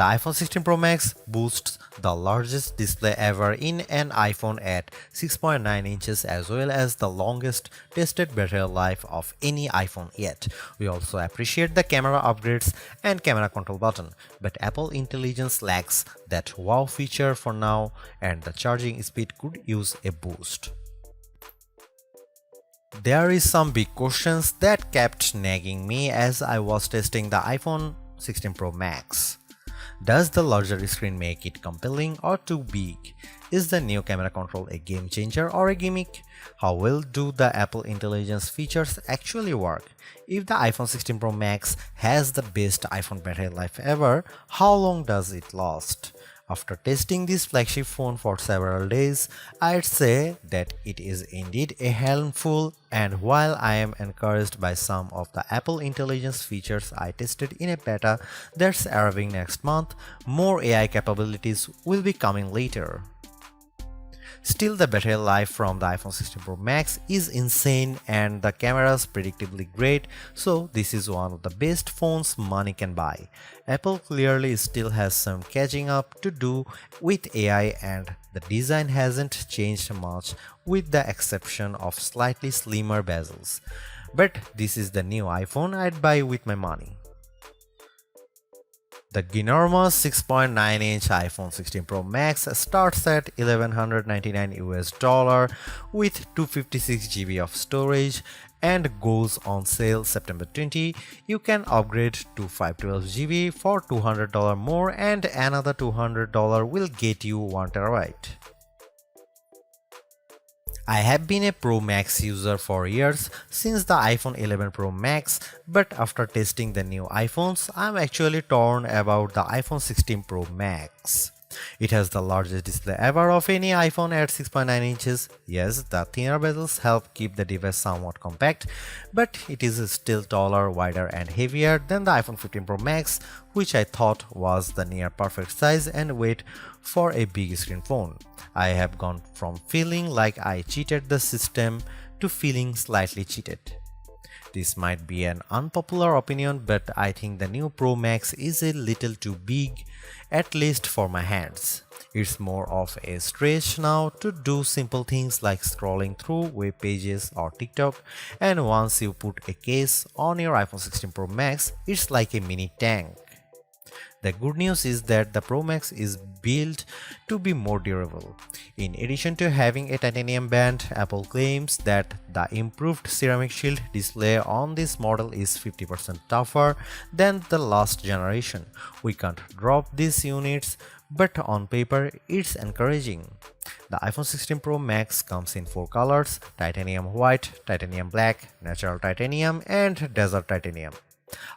The iPhone 16 Pro Max boasts the largest display ever in an iPhone at 6.9 inches as well as the longest tested battery life of any iPhone yet. We also appreciate the camera upgrades and camera control button, but Apple Intelligence lacks that wow feature for now and the charging speed could use a boost. There is some big questions that kept nagging me as I was testing the iPhone 16 Pro Max. Does the larger screen make it compelling or too big? Is the new camera control a game changer or a gimmick? How well do the Apple Intelligence features actually work? If the iPhone 16 Pro Max has the best iPhone battery life ever, how long does it last? After testing this flagship phone for several days, I'd say that it is indeed a handful, and while I am encouraged by some of the Apple Intelligence features I tested in a beta that's arriving next month, more AI capabilities will be coming later. Still, the battery life from the iPhone 16 Pro Max is insane and the camera's predictably great, so this is one of the best phones money can buy. Apple clearly still has some catching up to do with AI and the design hasn't changed much with the exception of slightly slimmer bezels. But this is the new iPhone I'd buy with my money. The ginormous 6.9-inch iPhone 16 Pro Max starts at $1,199 US with 256 GB of storage and goes on sale September 20. You can upgrade to 512 GB for $200 more and another $200 will get you 1 TB. I have been a Pro Max user for years since the iPhone 11 Pro Max, but after testing the new iPhones, I'm actually torn about the iPhone 16 Pro Max. It has the largest display ever of any iPhone at 6.9 inches. Yes, the thinner bezels help keep the device somewhat compact, but it is still taller, wider and heavier than the iPhone 15 Pro Max, which I thought was the near perfect size and weight for a big screen phone. I have gone from feeling like I cheated the system to feeling slightly cheated. This might be an unpopular opinion, but I think the new Pro Max is a little too big, at least for my hands. It's more of a stretch now to do simple things like scrolling through web pages or TikTok, and once you put a case on your iPhone 16 Pro Max, it's like a mini tank. The good news is that the Pro Max is built to be more durable. In addition to having a titanium band, Apple claims that the improved ceramic shield display on this model is 50% tougher than the last generation. We can't drop these units, but on paper it's encouraging. The iPhone 16 Pro Max comes in 4 colors: titanium white, titanium black, natural titanium and desert titanium.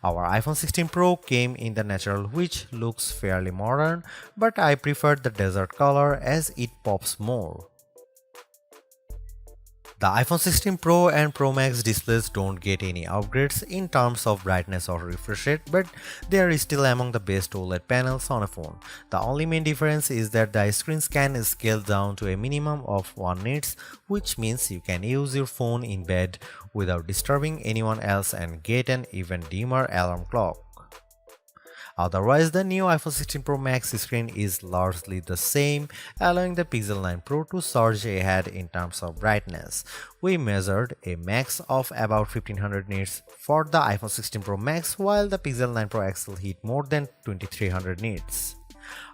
Our iPhone 16 Pro came in the natural, which looks fairly modern, but I prefer the desert color as it pops more. The iPhone 16 Pro and Pro Max displays don't get any upgrades in terms of brightness or refresh rate, but they are still among the best OLED panels on a phone. The only main difference is that the screen scan is scaled down to a minimum of 1 nits, which means you can use your phone in bed without disturbing anyone else and get an even dimmer alarm clock. Otherwise, the new iPhone 16 Pro Max screen is largely the same, allowing the Pixel 9 Pro to surge ahead in terms of brightness. We measured a max of about 1500 nits for the iPhone 16 Pro Max, while the Pixel 9 Pro XL hit more than 2300 nits.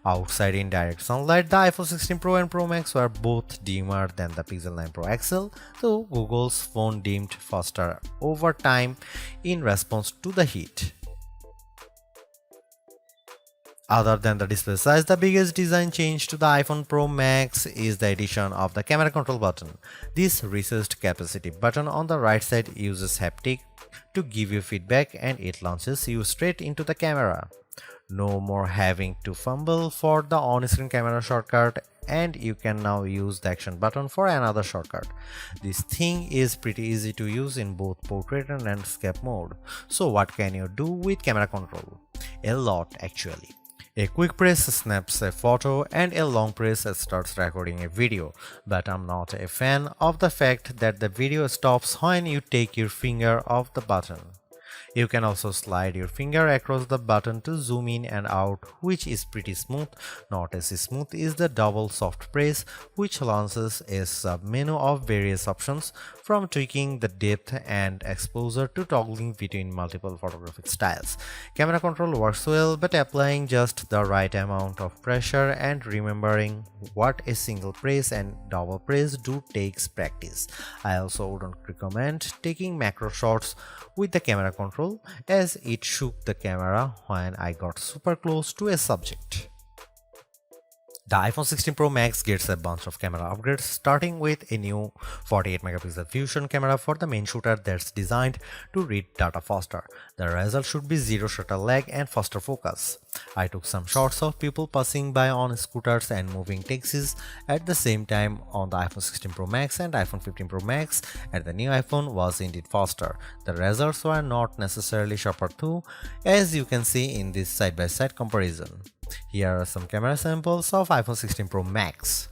Outside in direct sunlight, the iPhone 16 Pro and Pro Max were both dimmer than the Pixel 9 Pro XL, though Google's phone dimmed faster over time in response to the heat. Other than the display size, the biggest design change to the iPhone Pro Max is the addition of the camera control button. This recessed capacitive button on the right side uses haptic to give you feedback and it launches you straight into the camera. No more having to fumble for the on-screen camera shortcut, and you can now use the action button for another shortcut. This thing is pretty easy to use in both portrait and landscape mode. So what can you do with camera control? A lot actually. A quick press snaps a photo and a long press starts recording a video, but I'm not a fan of the fact that the video stops when you take your finger off the button. You can also slide your finger across the button to zoom in and out, which is pretty smooth. Not as smooth is the double soft press, which launches a sub-menu of various options, from tweaking the depth and exposure to toggling between multiple photographic styles. Camera control works well, but applying just the right amount of pressure and remembering what a single press and double press do takes practice. I also wouldn't recommend taking macro shots with the camera control, as it shook the camera when I got super close to a subject. The iPhone 16 Pro Max gets a bunch of camera upgrades, starting with a new 48 megapixel fusion camera for the main shooter that's designed to read data faster. The result should be zero shutter lag and faster focus. I took some shots of people passing by on scooters and moving taxis at the same time on the iPhone 16 Pro Max and iPhone 15 Pro Max, and the new iPhone was indeed faster. The results were not necessarily sharper too, as you can see in this side-by-side comparison. Here are some camera samples of iPhone 16 Pro Max.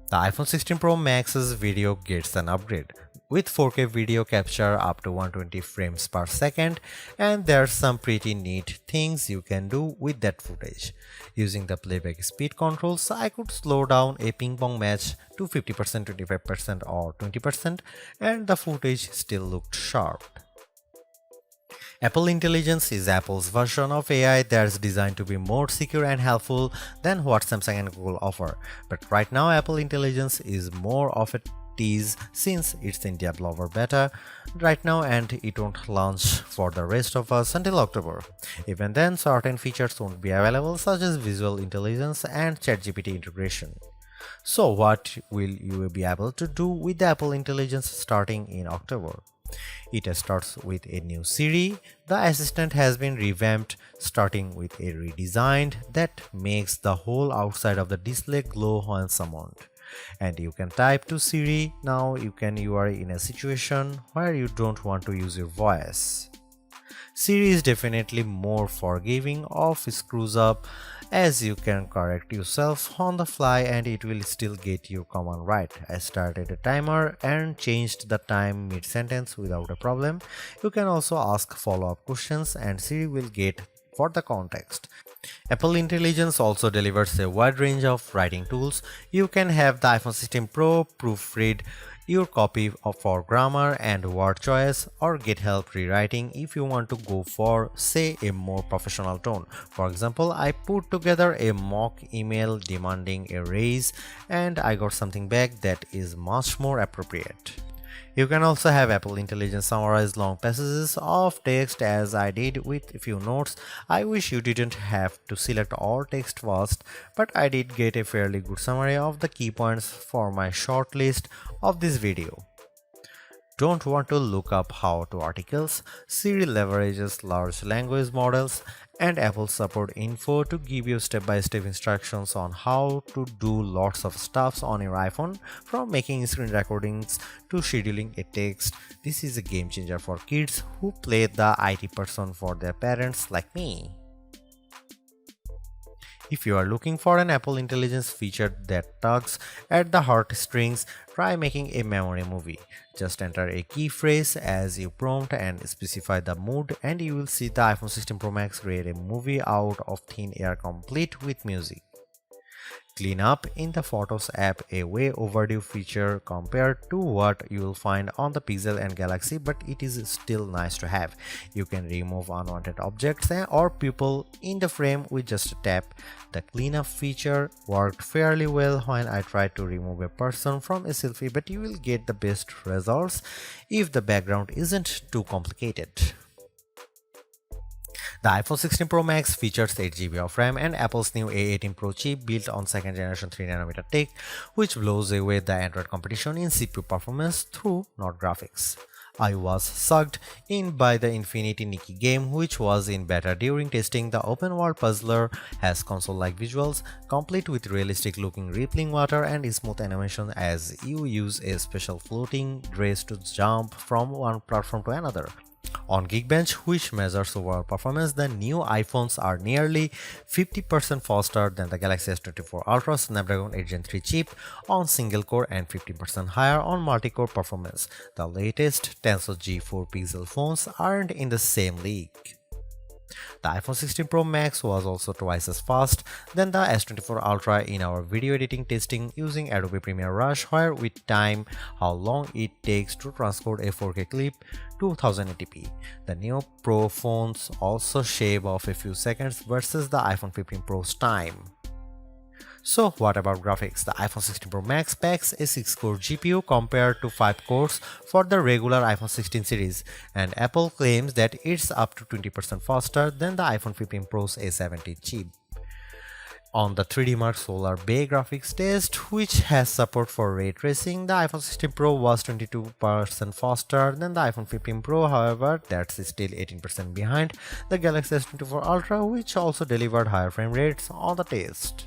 The iPhone 16 Pro Max's video gets an upgrade, with 4K video capture up to 120 frames per second, and there's some pretty neat things you can do with that footage. Using the playback speed controls, I could slow down a ping pong match to 50%, 25% or 20%, and the footage still looked sharp. Apple Intelligence is Apple's version of AI that's designed to be more secure and helpful than what Samsung and Google offer. But right now, Apple Intelligence is more of a tease since it's in developer beta right now and it won't launch for the rest of us until October. Even then, certain features won't be available, such as visual intelligence and ChatGPT integration. So what will you be able to do with the Apple Intelligence starting in October? It starts with a new Siri. The assistant has been revamped, starting with a redesign that makes the whole outside of the display glow when summoned. And you can type to Siri. Now you are in a situation where you don't want to use your voice. Siri is definitely more forgiving of screws up, as you can correct yourself on the fly and it will still get your command right. I started a timer and changed the time mid-sentence without a problem. You can also ask follow-up questions and Siri will get for the context. Apple Intelligence also delivers a wide range of writing tools. You can have the iPhone 16 Pro proofread your copy for grammar and word choice, or get help rewriting if you want to go for, say, a more professional tone. For example, I put together a mock email demanding a raise and I got something back that is much more appropriate. You can also have Apple Intelligence summarize long passages of text, as I did with a few notes. I wish you didn't have to select all text first, but I did get a fairly good summary of the key points for my short list of this video. Don't want to look up how to articles? Siri leverages large language models and Apple support info to give you step-by-step instructions on how to do lots of stuffs on your iPhone, from making screen recordings to scheduling a text. This is a game changer for kids who play the IT person for their parents like me. If you are looking for an Apple Intelligence feature that tugs at the heartstrings, try making a memory movie. Just enter a key phrase as you prompt and specify the mood, and you will see the iPhone 16 Pro Max create a movie out of thin air complete with music. Clean up in the Photos app, a way overdue feature compared to what you'll find on the Pixel and Galaxy, but it is still nice to have. You can remove unwanted objects or people in the frame with just a tap. The cleanup feature worked fairly well when I tried to remove a person from a selfie, but you will get the best results if the background isn't too complicated. The iPhone 16 Pro Max features 8GB of RAM and Apple's new A18 Pro chip built on second generation 3nm tech, which blows away the Android competition in CPU performance through not graphics. I was sucked in by the Infinity Nikki game, which was in beta during testing. The open world puzzler has console-like visuals, complete with realistic looking rippling water and smooth animation as you use a special floating dress to jump from one platform to another. On Geekbench, which measures overall performance, the new iPhones are nearly 50% faster than the Galaxy S24 Ultra Snapdragon 8 Gen 3 chip on single core and 15% higher on multi-core performance. The latest Tensor G4 Pixel phones aren't in the same league. The iPhone 16 Pro Max was also twice as fast than the S24 Ultra in our video editing testing using Adobe Premiere Rush, where we time how long it takes to transcode a 4K clip to 1080p. The new Pro phones also shave off a few seconds versus the iPhone 15 Pro's time. So what about graphics? The iPhone 16 Pro Max packs a 6-core GPU compared to 5 cores for the regular iPhone 16 series, and Apple claims that it's up to 20% faster than the iPhone 15 Pro's A70 chip. On the 3D Mark Solar Bay graphics test, which has support for ray tracing, the iPhone 16 Pro was 22% faster than the iPhone 15 Pro. However, that's still 18% behind the Galaxy S24 Ultra, which also delivered higher frame rates on the test.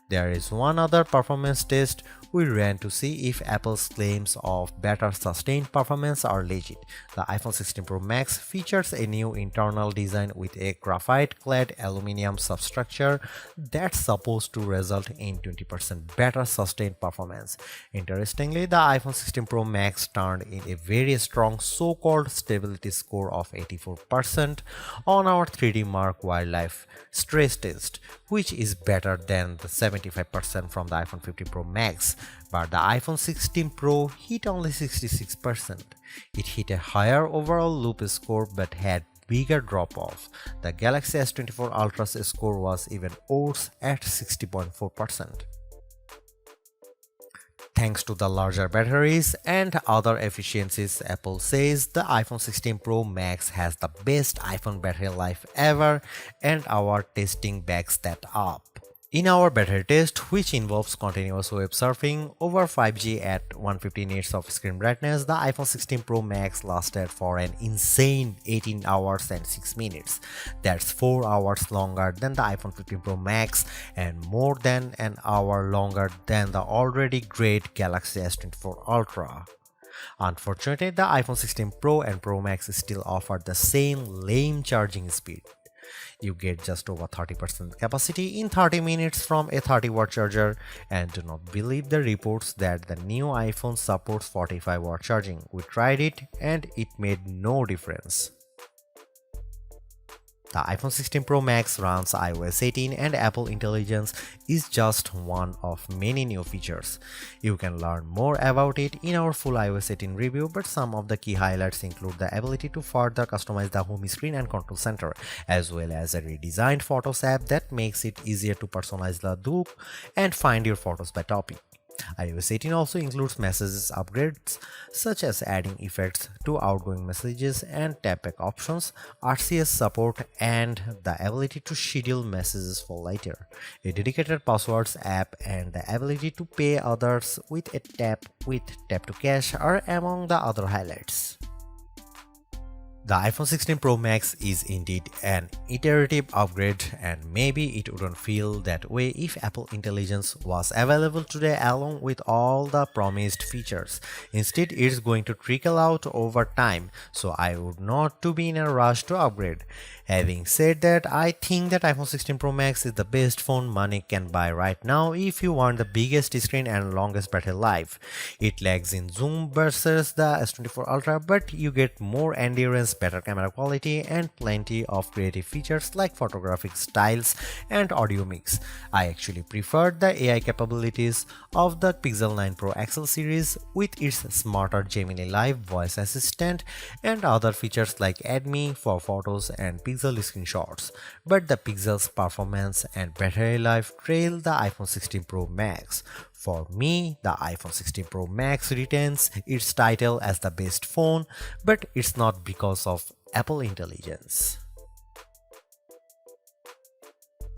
There is one other performance test we ran to see if Apple's claims of better sustained performance are legit. The iPhone 16 Pro Max features a new internal design with a graphite-clad aluminum substructure that's supposed to result in 20% better sustained performance. Interestingly, the iPhone 16 Pro Max turned in a very strong so-called stability score of 84% on our 3D Mark Wildlife stress test, which is better than the 75% from the iPhone 15 Pro Max. But the iPhone 16 Pro hit only 66%. It hit a higher overall loop score but had bigger drop-off. The Galaxy S24 Ultra's score was even worse at 60.4%. Thanks to the larger batteries and other efficiencies, Apple says the iPhone 16 Pro Max has the best iPhone battery life ever, and our testing backs that up. In our battery test, which involves continuous web surfing over 5G at 150 nits of screen brightness, the iPhone 16 Pro Max lasted for an insane 18 hours and 6 minutes. That's 4 hours longer than the iPhone 15 Pro Max and more than an hour longer than the already great Galaxy S24 Ultra. Unfortunately, the iPhone 16 Pro and Pro Max still offer the same lame charging speed. You get just over 30% capacity in 30 minutes from a 30-watt charger, and do not believe the reports that the new iPhone supports 45-watt charging. We tried it and it made no difference. The iPhone 16 Pro Max runs iOS 18 and Apple Intelligence is just one of many new features. You can learn more about it in our full iOS 18 review, but some of the key highlights include the ability to further customize the home screen and control center, as well as a redesigned Photos app that makes it easier to personalize the look and find your photos by topic. iOS 18 also includes messages upgrades such as adding effects to outgoing messages and tapback options, RCS support, and the ability to schedule messages for later. A dedicated passwords app and the ability to pay others with a tap to cash are among the other highlights. The iPhone 16 Pro Max is indeed an iterative upgrade, and maybe it wouldn't feel that way if Apple Intelligence was available today along with all the promised features. Instead, it's going to trickle out over time, so I would not to be in a rush to upgrade. Having said that, I think that iPhone 16 Pro Max is the best phone money can buy right now if you want the biggest screen and longest battery life. It lags in zoom versus the S24 Ultra, but you get more endurance, better camera quality, and plenty of creative features like photographic styles and audio mix. I actually preferred the AI capabilities of the Pixel 9 Pro XL series with its smarter Gemini Live voice assistant and other features like Add Me for photos and Pixel screenshots. But the Pixel's performance and battery life trail the iPhone 16 Pro Max. For me, the iPhone 16 Pro Max retains its title as the best phone, but it's not because of Apple Intelligence.